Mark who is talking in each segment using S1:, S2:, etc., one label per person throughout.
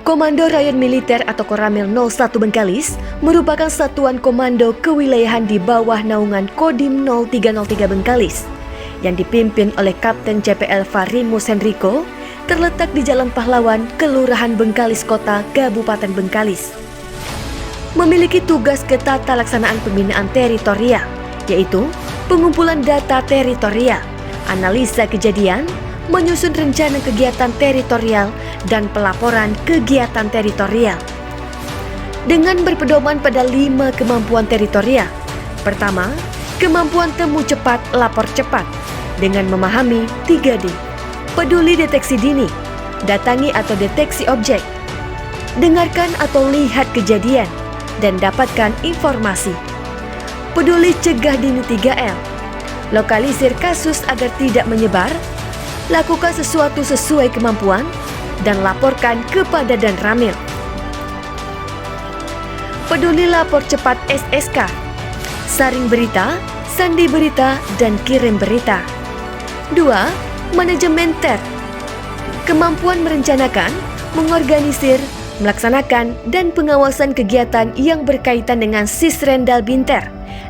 S1: Komando Rayon Militer atau Koramil 01 Bengkalis merupakan satuan komando kewilayahan di bawah naungan Kodim 0303 Bengkalis yang dipimpin oleh Kapten CPL Farimus Henrico, terletak di Jalan Pahlawan, Kelurahan Bengkalis Kota, Kabupaten Bengkalis. Memiliki tugas ketatalaksanaan pembinaan teritorial, yaitu pengumpulan data teritorial, analisa kejadian, menyusun rencana kegiatan teritorial, dan pelaporan kegiatan teritorial. Dengan berpedoman pada 5 kemampuan teritorial. Pertama, kemampuan temu cepat, lapor cepat, dengan memahami 3D. Peduli deteksi dini, datangi atau deteksi objek, dengarkan atau lihat kejadian, dan dapatkan informasi. Peduli cegah dini 3L, lokalisir kasus agar tidak menyebar, lakukan sesuatu sesuai kemampuan, dan laporkan kepada Dan Ramil. Peduli lapor cepat SSK, saring berita, sandi berita, dan kirim berita. 2. Manajemen TER, kemampuan merencanakan, mengorganisir, melaksanakan, dan pengawasan kegiatan yang berkaitan dengan Sisrendal Binter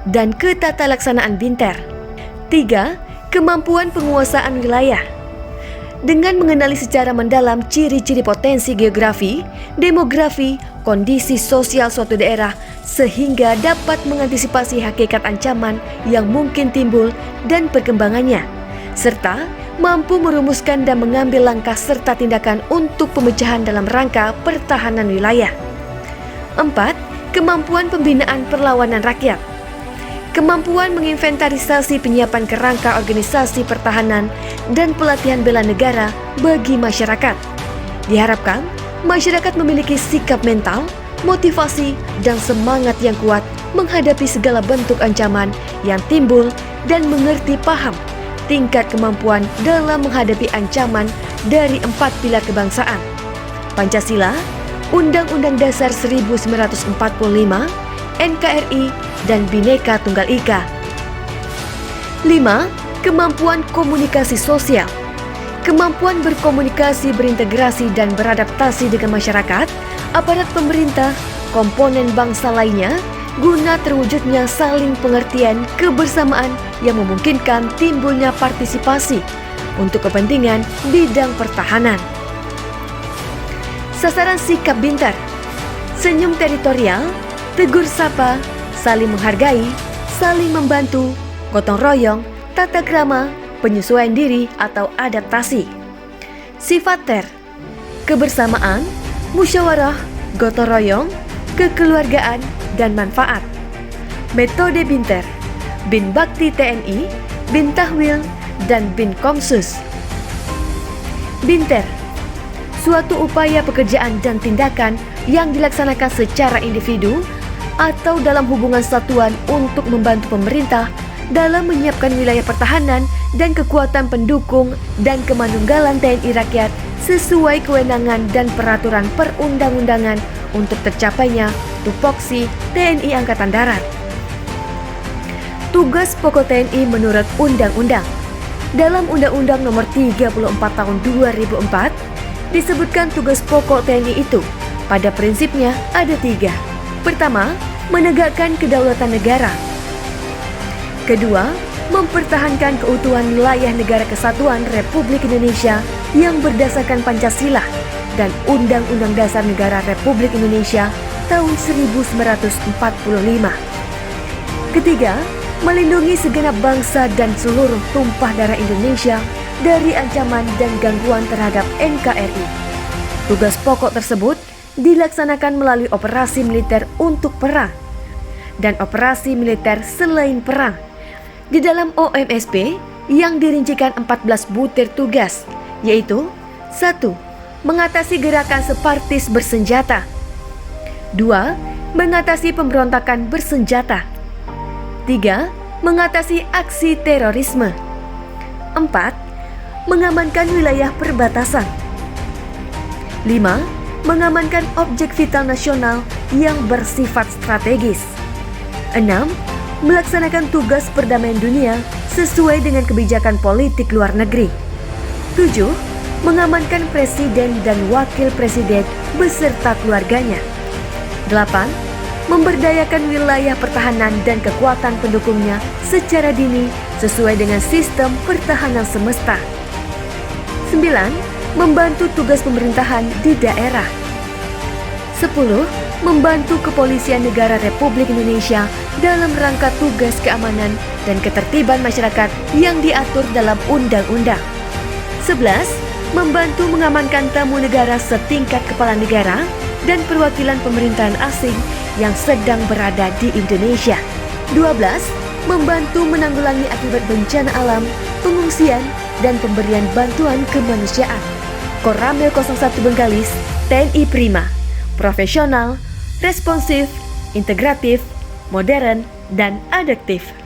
S1: dan ketatalaksanaan Binter. 3. Kemampuan penguasaan wilayah, dengan mengenali secara mendalam ciri-ciri potensi geografi, demografi, kondisi sosial suatu daerah sehingga dapat mengantisipasi hakikat ancaman yang mungkin timbul dan perkembangannya, serta mampu merumuskan dan mengambil langkah serta tindakan untuk pemecahan dalam rangka pertahanan wilayah. 4. Kemampuan pembinaan perlawanan rakyat, kemampuan menginventarisasi penyiapan kerangka organisasi pertahanan dan pelatihan bela negara bagi masyarakat. Diharapkan masyarakat memiliki sikap mental, motivasi, dan semangat yang kuat menghadapi segala bentuk ancaman yang timbul dan mengerti paham tingkat kemampuan dalam menghadapi ancaman dari 4 pilar kebangsaan: Pancasila, Undang-Undang Dasar 1945, NKRI, dan Bhinneka Tunggal Ika. 5. Kemampuan komunikasi sosial, kemampuan berkomunikasi, berintegrasi, dan beradaptasi dengan masyarakat, aparat pemerintah, komponen bangsa lainnya, guna terwujudnya saling pengertian kebersamaan yang memungkinkan timbulnya partisipasi untuk kepentingan bidang pertahanan. Sasaran sikap Binter: senyum teritorial, tegur sapa, saling menghargai, saling membantu, gotong royong, tata krama, penyesuaian diri atau adaptasi. Sifat TER: kebersamaan, musyawarah, gotong royong, kekeluargaan, dan manfaat. Metode Binter: Bin Bakti TNI, Bin Tahwil, dan Bin Komsus. Binter: suatu upaya pekerjaan dan tindakan yang dilaksanakan secara individu atau dalam hubungan satuan untuk membantu pemerintah dalam menyiapkan wilayah pertahanan dan kekuatan pendukung dan kemanunggalan TNI Rakyat sesuai kewenangan dan peraturan perundang-undangan untuk tercapainya tupoksi TNI Angkatan Darat. Tugas pokok TNI menurut Undang-Undang. Dalam Undang-Undang Nomor 34 Tahun 2004 disebutkan tugas pokok TNI itu pada prinsipnya ada 3. Pertama, menegakkan kedaulatan negara. Kedua, mempertahankan keutuhan wilayah negara kesatuan Republik Indonesia yang berdasarkan Pancasila dan Undang-Undang Dasar Negara Republik Indonesia tahun 1945. Ketiga, melindungi segenap bangsa dan seluruh tumpah darah Indonesia dari ancaman dan gangguan terhadap NKRI. Tugas pokok tersebut dilaksanakan melalui operasi militer untuk perang dan operasi militer selain perang. Di dalam OMSP yang dirincikan 14 butir tugas, yaitu 1. Mengatasi gerakan separtis bersenjata. 2. Mengatasi pemberontakan bersenjata. 3. Mengatasi aksi terorisme. 4. Mengamankan wilayah perbatasan. 5. Mengamankan objek vital nasional yang bersifat strategis. 6. Melaksanakan tugas perdamaian dunia sesuai dengan kebijakan politik luar negeri. 7. mengamankan presiden dan wakil presiden beserta keluarganya. 8. Memberdayakan wilayah pertahanan dan kekuatan pendukungnya secara dini sesuai dengan sistem pertahanan semesta. 9. Membantu tugas pemerintahan di daerah. 10. Membantu Kepolisian Negara Republik Indonesia dalam rangka tugas keamanan dan ketertiban masyarakat yang diatur dalam undang-undang. 11. Membantu mengamankan tamu negara setingkat kepala negara dan perwakilan pemerintahan asing yang sedang berada di Indonesia. 12. Membantu menanggulangi akibat bencana alam, pengungsian, dan pemberian bantuan kemanusiaan. Koramil 01 Bengkalis, TNI Prima, profesional, responsif, integratif, modern, dan adaptif.